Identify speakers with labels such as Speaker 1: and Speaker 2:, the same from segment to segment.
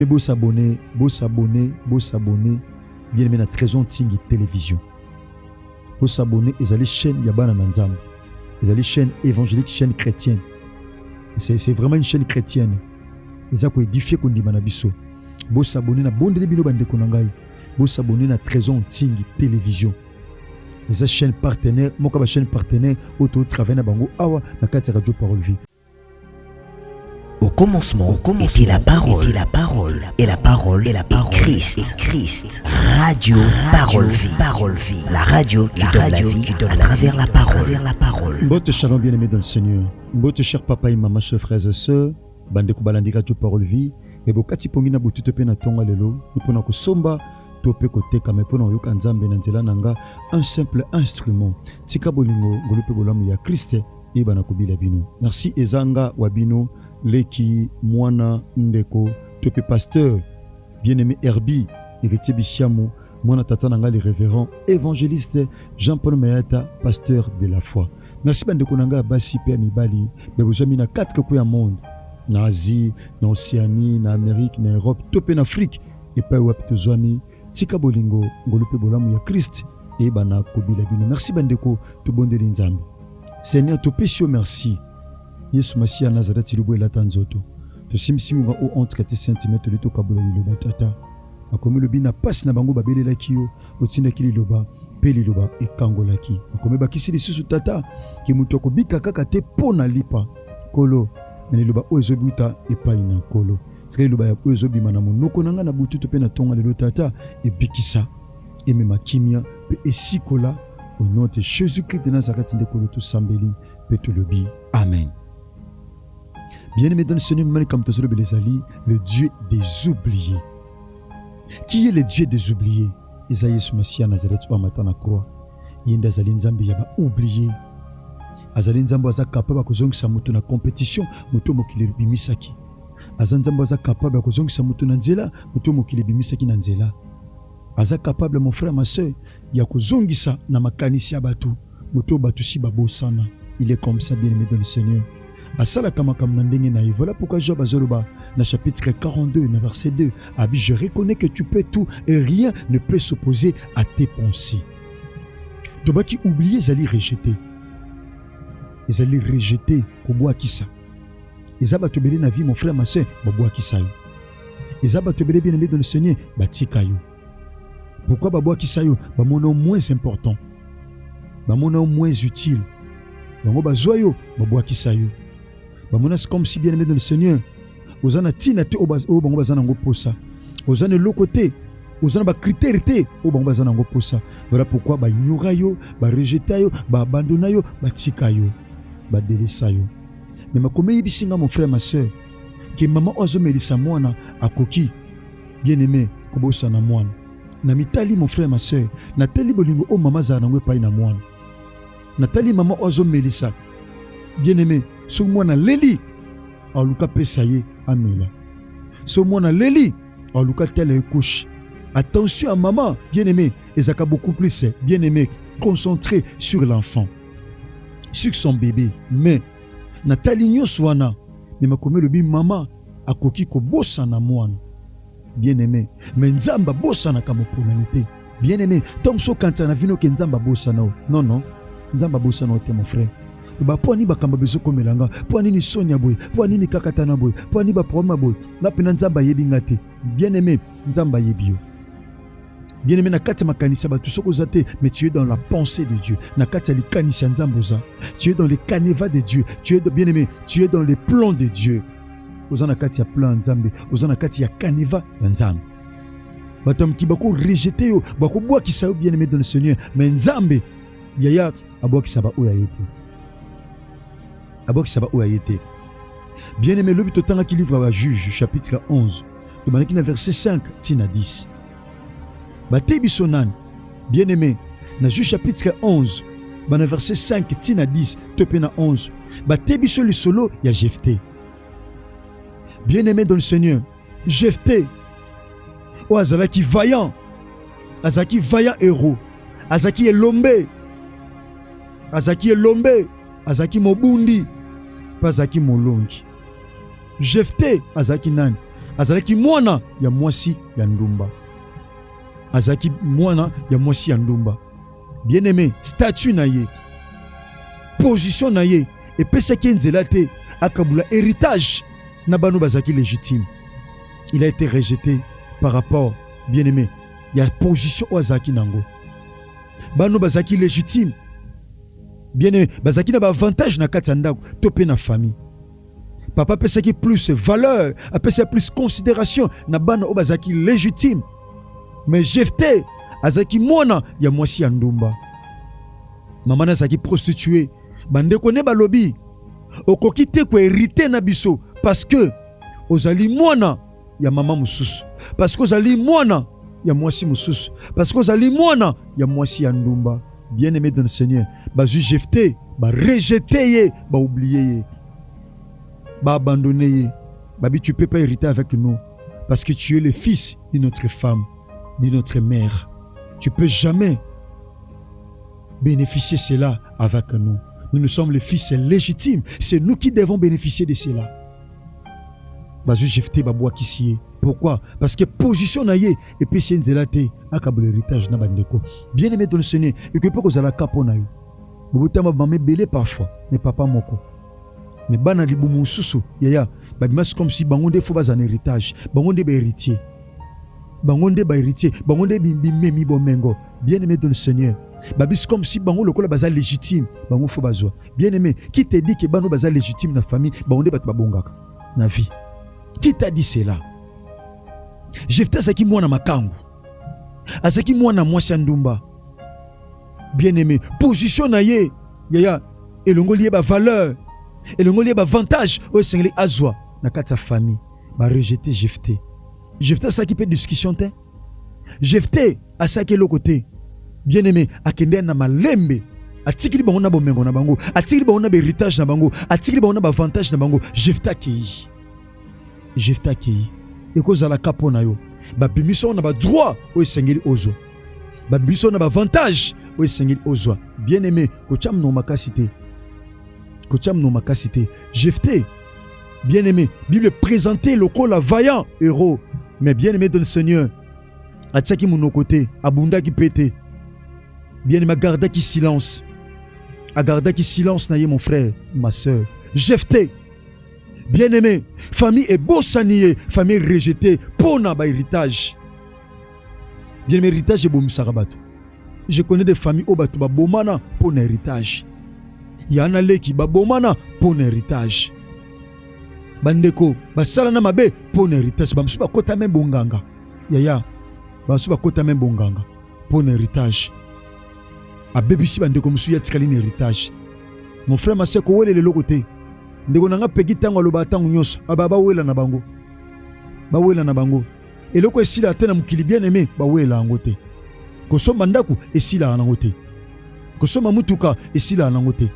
Speaker 1: Beau s'abonner, bien aimé na Trésor Tingi télévision. Beau s'abonner, ils allaient chaîne Yabana Nanzam. Ils allaient chaîne évangélique, chaîne chrétienne. C'est vraiment une chaîne chrétienne. Ils ont édifié Kondi Manabiso. Beau s'abonner na Bondeli Bino Bande Konangai. Beau s'abonner na Trésor Tingi télévision. Ils ont chaîne partenaire, Mokaba chaîne partenaire, auto travail na Bango Awa na Kati Radio Parole Vie.
Speaker 2: Au commencement était la parole, et la parole est Christ. Radio Parole Vie, la radio qui donne la vie à travers la parole.
Speaker 1: Mbote shalom bien-aimé dans le Seigneur. Mbote cher papa et maman, chers frères et sœurs, bande kubalandi Radio Parole Vie, et bokati pongina bututo pe na tonga lelo, ipona ko somba tope kote kame pona yoka nzambe na nzela nanga, un simple instrument. Tika bolingo ngolupe bolamu ya Christ et bana kubila bino. Merci ezanga wabino. Leki Mwana Ndeko Tope pasteur bien-aimé Herbi héritier Bisiamo Mwana Tata Nanga le révérend évangéliste Jean-Paul Mayata pasteur de la foi. Merci bandeko nanga basi pe mibali bezami na 4 coins du monde na Asie na Océanie na Amérique na Europe tope na Afrique et pa wap tozwami tika bolingo ngolupe bolamu ya Christ et bana kobila bino. Merci bandeko to bondeli nzambe Seigneur to pesio merci Yesu Masia Nazareth libo elata nzoto. To simsimunga o entre tes centimètres lito kabula liloba tata. Akomi lobi na passe na bango babelela kiyo otinda kili loba peli loba ekangola ki. Akomi bakisi lisusu tata ki mutoko bika kaka te pona lipa kolo. Mene loba o ezobuta epai na kolo. Tsika loba ya o ezobima na monoko nanga na bututu pe na tonga lelo tata e bikisa e mema kimia pe esikola au nom de Jésus-Christ de Nazareth ndekolo to sambeli pe to lobi. Amen. Bien-aimé dans le Seigneur, le Dieu des oubliés. Qui est le Dieu des oubliés? Isaïe Soumassia Nazareth ou Amatana croix. Yenda Zalin Zambi yaba oublié. Azalin Zambo aza capable de faire mutu na compétition, mutu mokile bimisaki. Azan Zambo aza capable de faire mutu na nzela, mutu mokile bimisaki na nzela. Aza capable mon frère ma soeur, ya kozongisa na makanisi ya batu, mutu batu si babosana. Il est comme ça bien-aimé dans le Seigneur. Asala kama kamna ndenge na. Voilà pourquoi Job azoloba na chapitre 42 na verset 2 Abi je reconnais que tu peux tout et rien ne peut s'opposer à tes pensées. Tobaki oublier zali rejeter. Ezali rejeter koboa kisa. Ezaba tobeli na vie mon frère ma soeur boboa kisa yo. Ezaba tobeli bien aimé dans le Seigneur batika yo. Pourquoi baboa kisa yo? Ba mono moins important. Ba mono moins utile. Bango bazoyo baboa kisa yo. C'est comme si bien aimé dans le Seigneur. Ozana tina te o bango bazana ngo posa. Ozana lokote, ozana ba critère te o bango bazana ngo posa. Voilà pourquoi ba ignora yo, ba rejeta yo, ba abandona yo, ba tika yo, ba delesa yo. Mais makome yibisinga mon frère ma soeur, que maman ozo melisa mwana akoki bien aimé kobosa na mwana. Na mitali mon frère ma soeur, na teli bolingo o mama za na ngwe pai na mwana. Na tali maman ozo melisa bien aimé so mwana leli aluka pesa ye amela. So mwana leli aluka tele couche. Attention à maman bien-aimé, ezaka beaucoup plus bien-aimé concentré sur l'enfant, sur son bébé. Mais Nathalie nyoswana mais makome lobi maman akoki ko bossa na mwana bien-aimé. Mais nzamba bossa na kamo ponanité bien-aimé. Tom so kanta na vino ke nzamba bossa na. Non, nzamba bossa na te mon frère. Ba poni ba kamba bezo komelanga poni ni sonia boy poni mi kakatana boy poni ba problème boy na pena nzamba yebi ngate bien-aimé nzamba yebio bien-aimé na kati makanisa ba tout soko zate mais tu es dans la pensée de Dieu na kati ali kanisa nzamboza tu es dans les canevas de Dieu tu es bien-aimé tu es dans les plans de Dieu ozana kati ya plan nzambe ozana kati ya caneva ya nzambe batom ki bako rejeter yo bako boa ki sa yo bien-aimé dans le Seigneur mais nzambe yaya aboa ki saba oya yete bien-aimé, le but autant qui livre à Juge, chapitre 11, le verset 5, tina 10. Batebi sonan, bien-aimé, na Juge chapitre 11, verset 5, tina 10, topena 11. Batebi sur le solo, ya Jephté. Bien-aimé dans le Seigneur, Jephté, oh azalaki vaillant héros, azaki elombe, azaki mobundi. Pas Zaki Molongi. Jephté azaki nani azalaki mwana ya mwasi ya ndumba. Azalaki mwana ya mwasi ya ndumba. Bien aimé, statut na ye, position na ye, epesaki nzela te akabula héritage na bano bazaki légitime. Il a été rejeté par rapport, bien aimé, ya position o azaki nango. Bano bazaki légitime. Bien aimé, bazaki na ba avantage na kati ya ndako to pe na famille. Papa pesaki plus valeur, apesa plus considération na bana o bazaki légitime. Mais Jephté azaki mwana ya mwasi ya ndumba. Mama na zaki prostituée. Bandeko ne balobi okoki te ko hériter na biso parce que ozali mwana ya mama mususu, parce que ozali mwana ya mwasi mususu, parce que ozali mwana ya mwasi ya ndumba. Bien aimé dans le Seigneur, ba Jephté ba rejeter ye, ba oublier ye, ba abandonner ye. Babi, tu peux pas hériter avec nous parce que tu es le fils de notre femme, de notre mère. Tu peux jamais bénéficier de cela avec nous. Nous sommes les fils légitimes. C'est nous qui devons bénéficier de cela. Bazu Jephté babwa kisiye. Pourquoi? Parce que position na ye et puis c'est nzelate akabule héritage na bandeko. Bien aimé dans le Seigneur, et que peut que zala kapo na yo. Bobutama mamé belé parfois, mais papa moko. Mais bana libumu susu yaya, babimas comme si bangonde faut bazan héritage, bangonde ba héritier. Bangonde ba héritier, bangonde bimbi mi bomengo. Bien aimé dans le Seigneur. Babis comme si bango lokola baza légitime, bango faut bazwa. Bien aimé, qui te dit que bano baza légitime na famille, bangonde bat babongaka na vie. Qui t'a dit cela? Jephté azaki mwana makangu. Azaki mwana mwasi ndumba. Bien aimé, position na ye, yaya, elongo lié ba valeur, elongo lié ba avantage, o sengeli azwa na kati ya famille, ba rejeter Jephté. Jephté azaki pe discussion te. Jephté azaki le côté. Bien aimé, akende na malembe, atikili bango na bomengo na bango, atikili bango na héritage na bango, atikili bango na avantage na bango. Jephté akei. Jephté akei. Eko la kapo na yo. Ba bimiso na ba droit o sengeli ozo. Ba bimiso na ba avantage o sengeli ozo. Bien aimé, ko cham no makasité. Ko cham no makasité. Jephté, bien aimé, Bible présentait le col vaillant héros, mais bien aimé dans le Seigneur. Atchaki mon côté, abunda qui pété. Bien aimé, garda qui silence. Agarda qui silence naïe mon frère, ma soeur. Jephté, bien aimé, famille est beau sanier, famille rejetée, pona ba héritage. Bien aimé, héritage est beau misarabato. Je connais des familles au batu ba bomana pour un héritage. Yana leki ba bomana pour un héritage. Bandeko, ba salana mabe pour un héritage. Ba msuba kota men bonganga. Yaya, ba msuba kota men bonganga pour un héritage. A bébisi bandeko msu ya tikali un héritage. Mon frère ma sœur ko wele le lokote. Ndeko nanga pegi tango aloba tango nyos. Aba wela na bango. Ba wela na bango. Eloko esila tena mukili bien aimé ba wela ngote. Kosoma ndaku esila nangote. Kosoma mutuka esila nangote.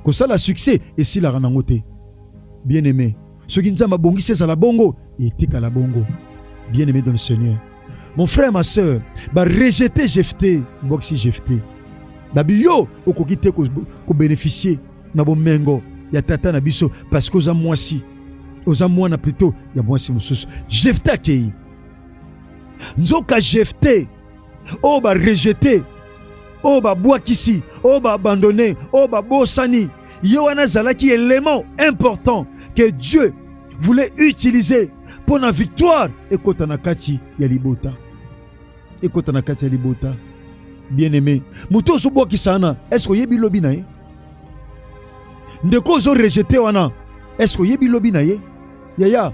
Speaker 1: Kosala succès esila nangote. Bien aimé, ce qui nous a bongisi c'est la bongo et tika la bongo. Bien aimé dans le Seigneur. Mon frère, ma soeur, ba rejeter Jephté, boxi Jephté. Dabi yo okokite ko bénéficier na bo mengo ya tata na biso parce que oza mwasi. Oza mwana plutôt ya mwasi mususu. Jephté akei. Nzoka Jephté o ba rejeter, o ba bwakisi, o ba abandonner, o ba bosani. Yo wana zalaki élément important que Dieu voulait utiliser pour la victoire. Ekota na kati ya libota. Ekota na kati ya libota. Bien aimé, muto so bwaki sana, est-ce que yebi lobi na ye? Ndeko zo rejeté wana, est-ce que yebi lobi na ye? Yaya,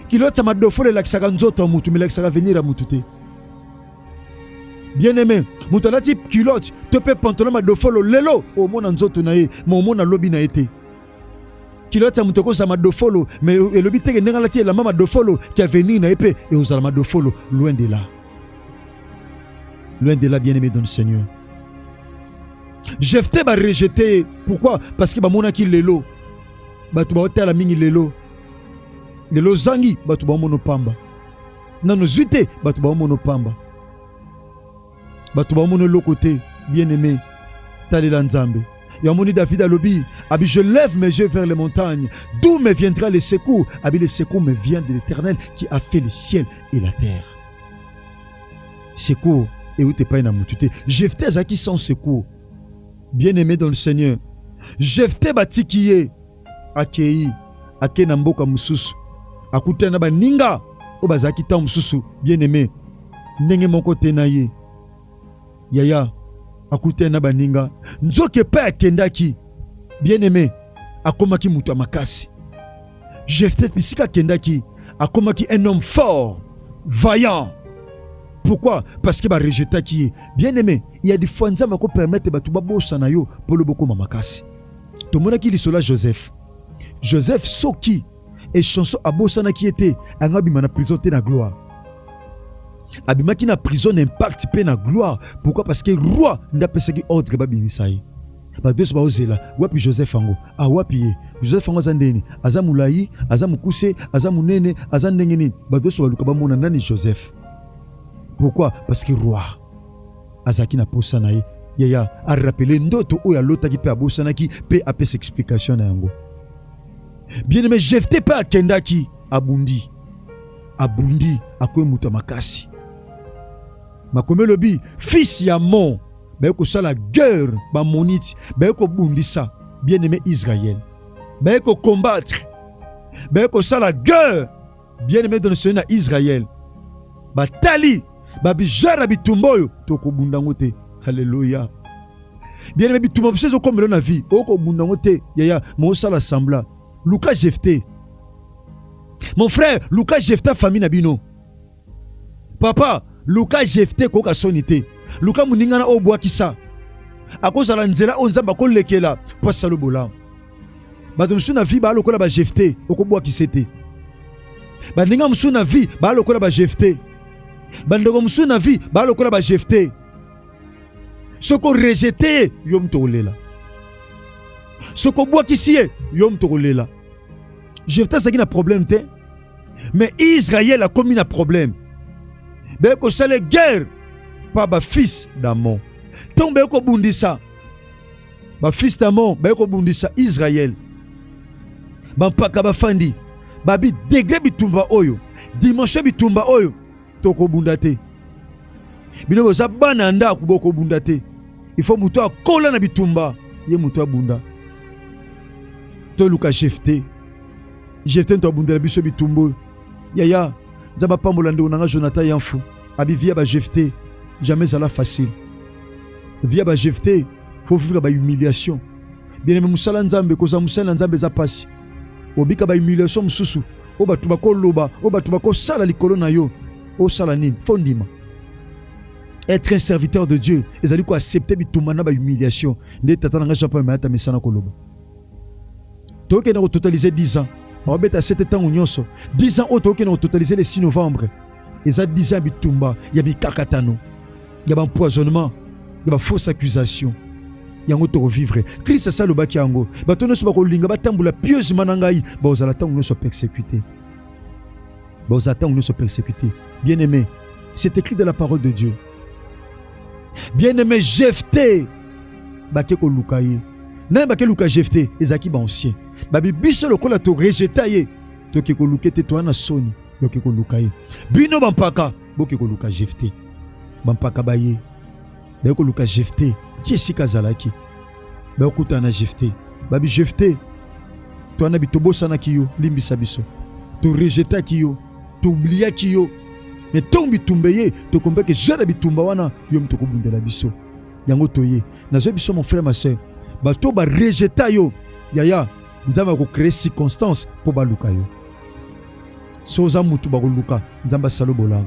Speaker 1: kilota madofole la kisaka nzoto mutu, mais la kisaka venir à mutute. Bien aimé, mutalati kilote, tope pantalon madofolo lelo, au mona nzoto na ye, mon mona lobi na été. Kilote mutoko sa madofolo, mais le lobi teke nengalati la mama dofolo qui a venu na épée et aux alma dofolo loin de là. Loin de là, bien aimé dans le Seigneur. Jephté va rejeter. Pourquoi? Parce que mona ki lelo. Batu ba hôtel mingi lelo. Lelo zangi batu ba mono pamba. Nano zute batu ba mono pamba. Batu ba mono lokote, bien aimé. Talela nzambe. Yamoni David alobi, abi je lève mes yeux vers les montagnes, d'où me viendra le secours? Abi le secours me vient de l'Éternel qui a fait le ciel et la terre. Secours et où t'es pas une amoutute. Jephthé azaki sans secours. Bien-aimé dans le Seigneur. Jephthé batikiye akei akena mboka mususu. Akutana ba ninga obazaki ta mususu. Bien-aimé ndenge moko te na ye. Yaya akutana ba ninga nzoke pa akendaki. Bien-aimé akomaki mutu makasi. Jephthé pisika akendaki akomaki un homme fort, vaillant. Pourquoi? Parce que rejeté qui est bien-aimé. Il y a des fois nzamba ko permettre ba tuba bossa na yo pour le boko mamakasi. To mona ki lisola Joseph. Joseph soki et chanson abossa na qui était angabi na prison te na gloire. Abimaki na prison impact pe na gloire. Pourquoi? Parce que roi nda pesa ki ordre ba bimisai. Ba deux ba ozela wapi Joseph ango. Ah wapi ye. Joseph ango zandeni azamulayi, azamukuse, azamunene, azandengeni. Ba deux ba luka ba mona nani Joseph. Pourquoi? Parce que roi azaki na posa na ye yaya a rappelé ndoto oya lota ki pe abosana ki pe apesa explication na yango. Bien aimé Jephthé pe akendaki abundi akoye muta makasi. Makome lobi fils ya mon ba ko sala guerre ba moniti ba ko bundisa bien aimé Israël ba ko combattre ba ko sala guerre bien aimé dans le Seigneur Israël batali babi jara bitumboyo toko bundango te. Alléluia. Bien aimé bitumbo biso comme na vie oko bundango te yaya mo sala sembla. Lucas Jephthé. Mon frère, Lucas Jephthé famille na bino. Papa, Lucas Jephthé ko ka sonité. Lucas muninga na obwa kisa. Akozala nzela o nzamba ko lekela pa salobola. Bato musu na vie ba lokola ba Jephthé okobwa kisete. Ba ninga musu na vie ba lokola ba Jephthé. Bandoko musu na vie ba lokola ba Jephthé. Soko rejeté yom tolela. Soko bwa kisiye yom tolela. Jephthé ça qui na problème te. Mais Israël a commis un problème. Ben ko sale guerre pa ba fils d'Amon. Tombe ko bundisa. Ba fils d'Amon ben ko bundisa Israël. Ba paka ba fandi. Ba bi degré bitumba oyo. Dimension bitumba oyo. Toko bundate. Bino boza bana nda kuboko bundate. Il faut muto akola na bitumba. Ye muto abunda. To Lucas Jephthé. Jephthé to bundela biso bitumbo. Yaya, Zaba pambola nde onanga Jonathan Yanfou. Abi via ba Jephthé, jamais ça la facile. Via ba Jephthé, faut vivre ba humiliation. Bien aimé musala nzambe koza musala nzambe za pasi. Obika ba humiliation mususu. Oba tubako loba, oba tubako sala likolo na yo. O sala nini, fondima. Être un serviteur de Dieu, ezali ko accepter bitumana ba humiliation. Nde tata nanga Japon mata mesana ko loba. Toke na totaliser 10 ans. On va mettre à 7 ans 10 ans auto qui ont totalisé le 6 novembre. Et ça 10 ans bitumba, il y a des kakatano, il y a un empoisonnement, il y a une fausse accusation. Il y a un autre vivre. Christ ça le baki ango. Batono so bako linga batambula pieuse manangai, ba ozala tango no so persécuté. Ba ozala tango no so persécuté. Bien-aimé, c'est écrit dans la parole de Dieu. Bien-aimé Jephthé, baki ko lukaye. Na baki luka Jephthé, ezaki ba ancien. Babi biso lokola to rejeté to ke ko lukete to na soni yo ke ko lukaye bino bampaka boke ko luka Jephthé bampaka baye ba ko luka Jephthé ti sika zalaki ba kuta na Jephthé babi Jephthé to na bitobosa na kiyo limbisa biso to rejeté kiyo to oublier kiyo mais tombi tumbeye to kombe ke jara bitumba wana yo mtoko bundela biso yango toye nazo biso mon frère ma sœur ba to ba rejeté yo yaya nzamba ko créer circonstance pour baluka yo soza mutu ba luka nzamba salobola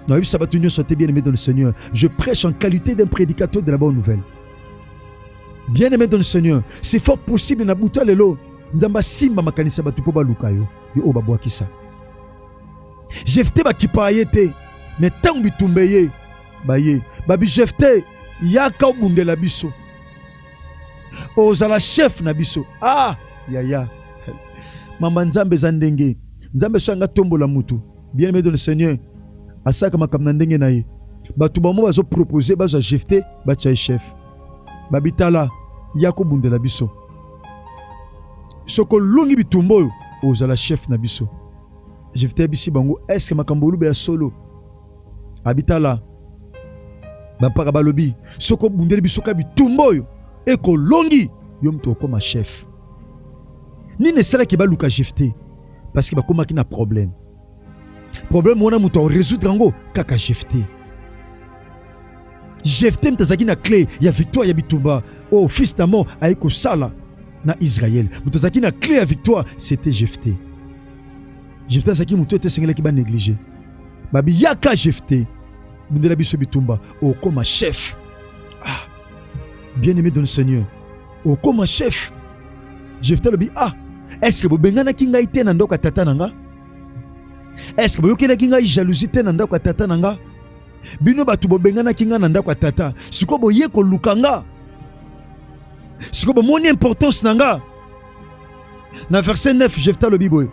Speaker 1: na yebisa batu nyo sote bien aimé dans le Seigneur. Je prêche en qualité d'un prédicateur de la bonne nouvelle. Bien aimé dans le Seigneur, c'est fort possible na buta lelo nzamba simba makanisa batu po baluka yo yo obabwa kisa Jephthé ba kipayete mais tant bitumbeye baye babi Jephthé yaka obundela biso ozala chef na biso yaya mama nzambe za ndenge nzambe shanga tombola mutu bien aimé dans le Seigneur asaka makamna ndenge na ye batu bamo bazo proposer bazo Jephthé ba chef babitala yako bundela biso. Soko longi bitumbo ozala chef na biso. Jephté bisi bango est-ce que makambolu be solo habitala bampaka balobi soko bundeli biso ka bitumbo eko longi yo mto koma chef. Ni ne sala ki baluka Jephté parce que bakoma ki na problème. Problème wana muto résoudre ngo kaka Jephté. Jephté mtazaki na clé ya victoire ya bitumba. Oh fils d'Amon aiko sala na Israël. Mtazaki na clé ya victoire, c'était Jephté. Jephté zaki muto était sengela ki ba négliger. Babi yaka Jephté. Bundela biso bitumba oh comme chef. Ah. Bien-aimé dans le Seigneur. Oh comme chef. Jephté lobi ah. Est-ce que bobengana ki ngai te na ndoka tata nanga? Est-ce que boyokela ki ngai jalousie te na ndoka tata nanga? Bino batu bobengana ki ngai na ndoka tata. Siko boye ko lukanga. Siko bomoni importance nanga. Na verset 9 Jephté lobi boy.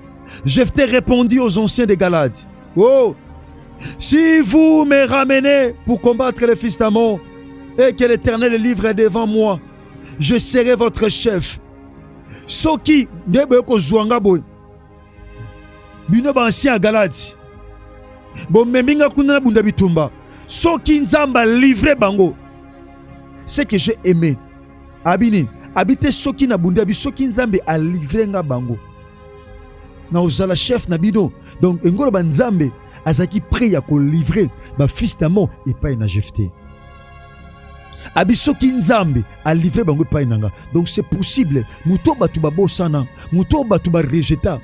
Speaker 1: Jephté répondit aux anciens de Galade. Oh, si vous me ramenez pour combattre les fils d'Amon et que l'Éternel livre devant moi, je serai votre chef. Soki ndebe ko zwanga boy. Bino ba ancien Galade. Bon meminga kuna bunda bitumba. Soki nzamba livre bango. C'est que j'ai aimé. Abini, habite soki na bunda bi soki nzambe a livré nga bango. Na ozala chef na bino. Donc ngolo ba nzambe azaki prêt ya ko livrer ba fils d'Amon et pas na Jephté. Abi soki nzambe a livré bango pas nanga. Donc c'est possible. Muto batu ba bosana, muto batu ba rejeta.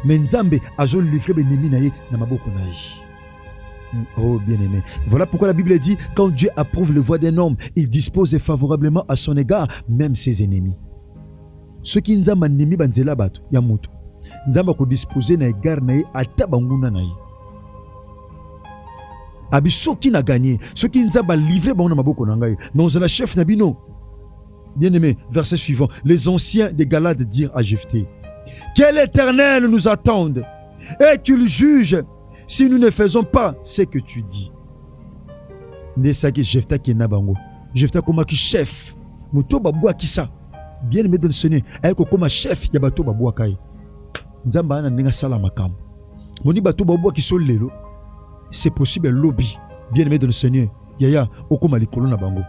Speaker 1: Mais nzambe azo livré benemi na ye na maboko na ye. Oh bien-aimé. Voilà pourquoi la Bible dit quand Dieu approuve le voie d'un homme, il dispose favorablement à son égard même ses ennemis. Ceux qui nzamba nemi banzela batu ya mutu. Nzamba ko disposer na égard na ye ata banguna na ye. Abi soki na gagné, ceux qui nzamba livré bango na maboko na ngai. Non la chef na bino. Bien-aimé, verset suivant. Les anciens des Galades dirent à Jephté: que l'Éternel nous attende et qu'il juge si nous ne faisons pas ce que tu dis. Nesaki Jephté qui na bango. Jephté comme chef. Muto babwa kisa. Bien-aimé dans le Seigneur, ayeko comme chef ya bato babwa kai. Nzamba na ninga sala makam. Moni bato babwa ki sol lelo. C'est possible lobby. Bien-aimé dans le Seigneur. Yaya okoma likolo na bango.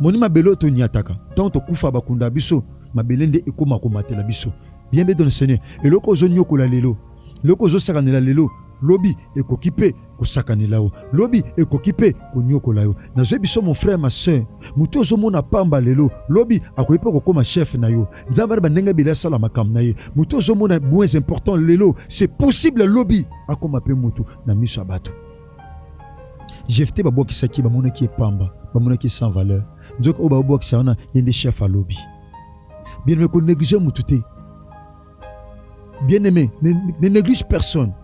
Speaker 1: Moni mabelo to nyataka. Tant to kufa bakunda biso, mabelende ekoma komate la biso. Bien-aimé dans le Seigneur. Et loko zo nyoko la lelo. Loko zo sakanela lelo. Lobi ekokipe ko sakanela o. Lobi ekokipe ko nyoko la yo. Na zo biso mon frère ma sœur. Muto zo mona pamba lelo. Lobi akoyipe ko koma chef na yo. Nzamba ba nenga bila sala makam na ye. Muto zo mona moins important lelo. C'est possible lobi akoma pe mutu na miso abato. Jephté babo ki saki ba mona ki pamba, ba mona ki sans valeur. Nzoko o babo ki sana yende chef à lobi. Bien-aimé ko négliger mututé. Bien-aimé, ne néglige personne.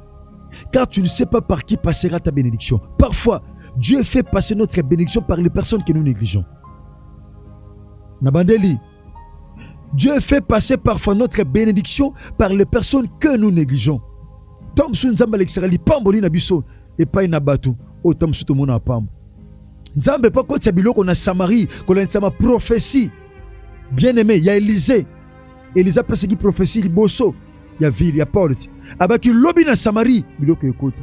Speaker 1: Car tu ne sais pas par qui passera ta bénédiction. Parfois, Dieu fait passer notre bénédiction par les personnes que nous négligeons. Nabandeli, Dieu fait passer parfois notre bénédiction par les personnes que nous négligeons. Tom su nzamba l'exerali pamboli na biso et pas na batu. O tom su to mona pam. Nzambe pas koti biloko na Samarie, ko la nsama prophétie. Bien-aimé, il y a Élisée. Élisée parce qu'il prophétie liboso. Il y a ville, il y a porte. Abaki lobi na Samarie, biloko ekoto.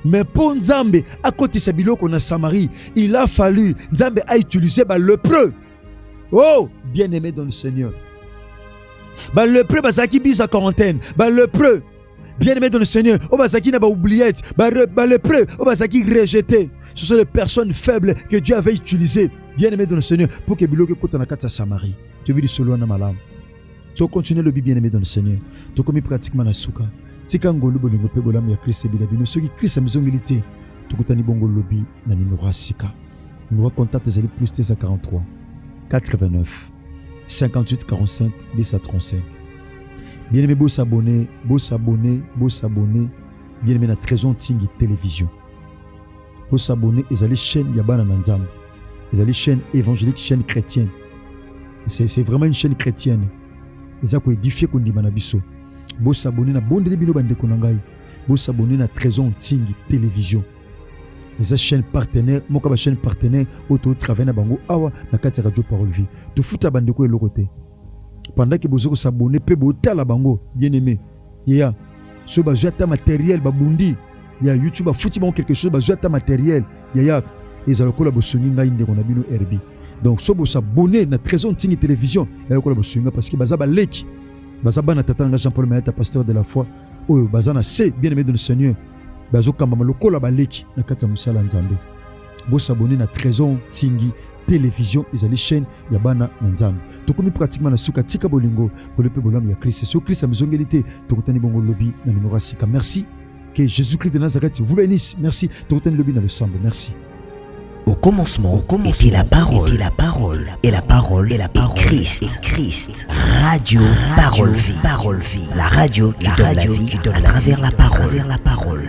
Speaker 1: Mais pour Nzambe, à côté de biloko na Samarie, il a fallu Nzambe a utilisé le preux. Oh, bien-aimé dans le Seigneur. Le preux bazaki bis à quarantaine. Le preux, bien-aimé dans le Seigneur. Oh bazaki na ba oubliette. Le preux, oh bazaki rejeté. Ce sont les personnes faibles que Dieu avait utilisées, bien-aimé dans le Seigneur, pour que biloko ekoto na kati Samarie. Tu veux dire solo na malam. Tu continues le bien-aimé dans le Seigneur. Tu commis pratiquement la souka. Tika ngolu bolingo pe bolam ya Christ bila bino soki Christ amzongilité. Tu kutani bongo lobby na numéro sika. Numéro contact des plus t 43 89 58 45 10 à 35. Bien-aimé beau s'abonner. Bien-aimé na Trésor Tingi télévision. Beau s'abonner et aller chaîne Yabana Nanzam. Ils allaient chaîne évangélique, chaîne chrétienne. C'est vraiment une chaîne chrétienne. Ils ont édifié qu'on dit manabiso. Beau s'abonner na bonne bino bande konangai. Beau s'abonner na Trésor Tingi télévision. les chaînes partenaires moko ba chaîne partenaire auto travailler na bango awa na kati radio Parole Vie to futa bandeko e lokote pendant que vous s'abonner pe botala bango bien aimé ya so ba jata matériel ba bundi ya YouTube futi bango quelque chose ba jata matériel ya ils ont la bosuni ngai ndeko na bino RB donc so bo s'abonner na trésor tingi télévision ya ko la bosuni parce que baza ba leki baza bana tatanga Jean-Paul Mayata pasteur de la foi oyo baza na c'est bien aimé de le Seigneur bazo kamba lokola baleki na kata musala nzambe bo s'abonner na trésor tingi télévision ezali chaîne ya bana na nzambe tokomi pratiquement na suka tika bolingo bolepe bolam ya Christ so Christ amezongelité tokotani bongo lobi na numéro sika merci que Jésus-Christ de Nazareth vous bénisse merci tokotani lobi na le sambo merci.
Speaker 2: Au commencement était la parole, et la parole est Christ. Radio Parole Vie, la radio qui donne la vie à travers la parole.